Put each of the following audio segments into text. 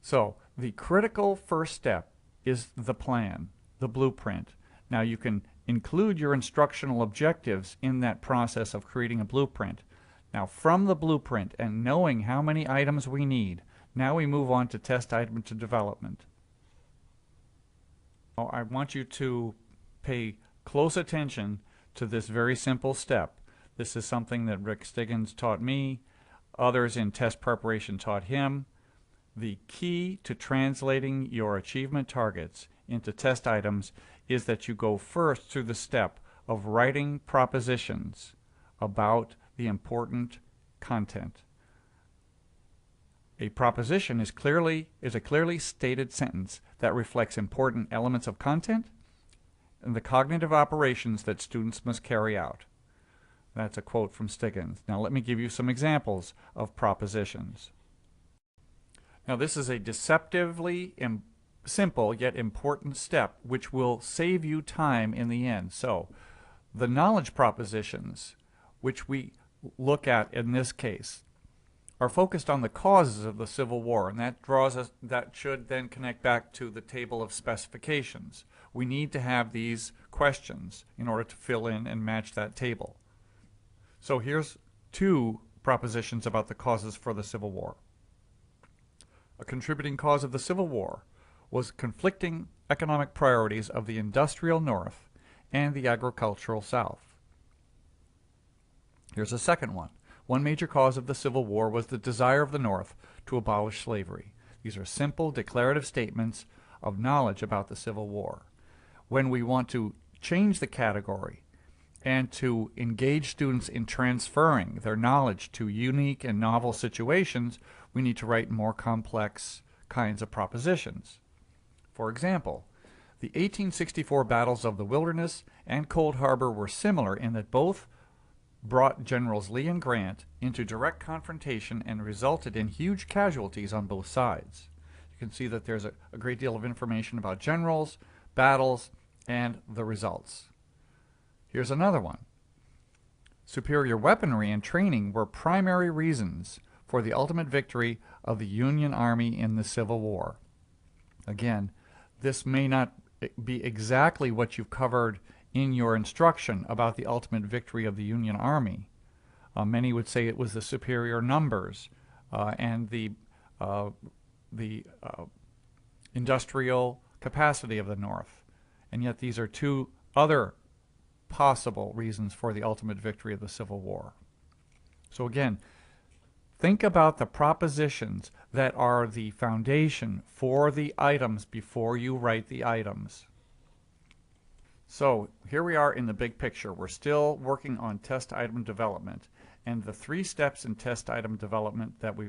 So the critical first step is the plan, the blueprint. Now you can include your instructional objectives in that process of creating a blueprint. Now from the blueprint and knowing how many items we need, now we move on to test item to development. Now I want you to pay close attention to this very simple step. This is something that Rick Stiggins taught me, others in test preparation taught him. The key to translating your achievement targets into test items is that you go first through the step of writing propositions about the important content. A proposition is a clearly stated sentence that reflects important elements of content and the cognitive operations that students must carry out. That's a quote from Stiggins. Now let me give you some examples of propositions. Now this is a deceptively simple yet important step which will save you time in the end. So the knowledge propositions which we look at in this case are focused on the causes of the Civil War, and that should then connect back to the table of specifications. We need to have these questions in order to fill in and match that table. So here's two propositions about the causes for the Civil War. A contributing cause of the Civil War was conflicting economic priorities of the industrial North and the agricultural South. Here's a second one. One major cause of the Civil War was the desire of the North to abolish slavery. These are simple declarative statements of knowledge about the Civil War. When we want to change the category and to engage students in transferring their knowledge to unique and novel situations, we need to write more complex kinds of propositions. For example, the 1864 battles of the Wilderness and Cold Harbor were similar in that both brought Generals Lee and Grant into direct confrontation and resulted in huge casualties on both sides. You can see that there's a great deal of information about generals, battles, and the results. Here's another one. Superior weaponry and training were primary reasons for the ultimate victory of the Union Army in the Civil War. Again, this may not be exactly what you've covered in your instruction about the ultimate victory of the Union Army. Many would say it was the superior numbers and the industrial capacity of the North. And yet these are two other possible reasons for the ultimate victory of the Civil War. So again, think about the propositions that are the foundation for the items before you write the items. So here we are in the big picture. We're still working on test item development, and the three steps in test item development that we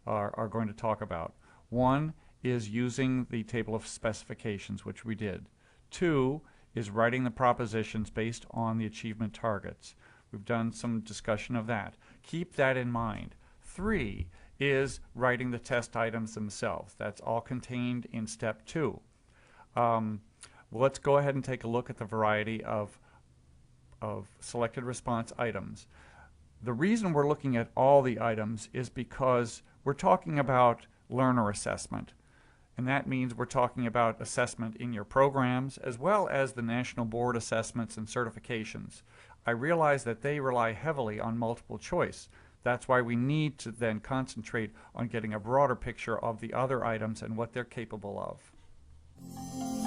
are going to talk about. One is using the table of specifications, which we did. Two is writing the propositions based on the achievement targets. We've done some discussion of that. Keep that in mind. Three is writing the test items themselves. That's all contained in step two. Let's go ahead and take a look at the variety of selected response items. The reason we're looking at all the items is because we're talking about learner assessment. And that means we're talking about assessment in your programs as well as the national board assessments and certifications. I realize that they rely heavily on multiple choice. That's why we need to then concentrate on getting a broader picture of the other items and what they're capable of.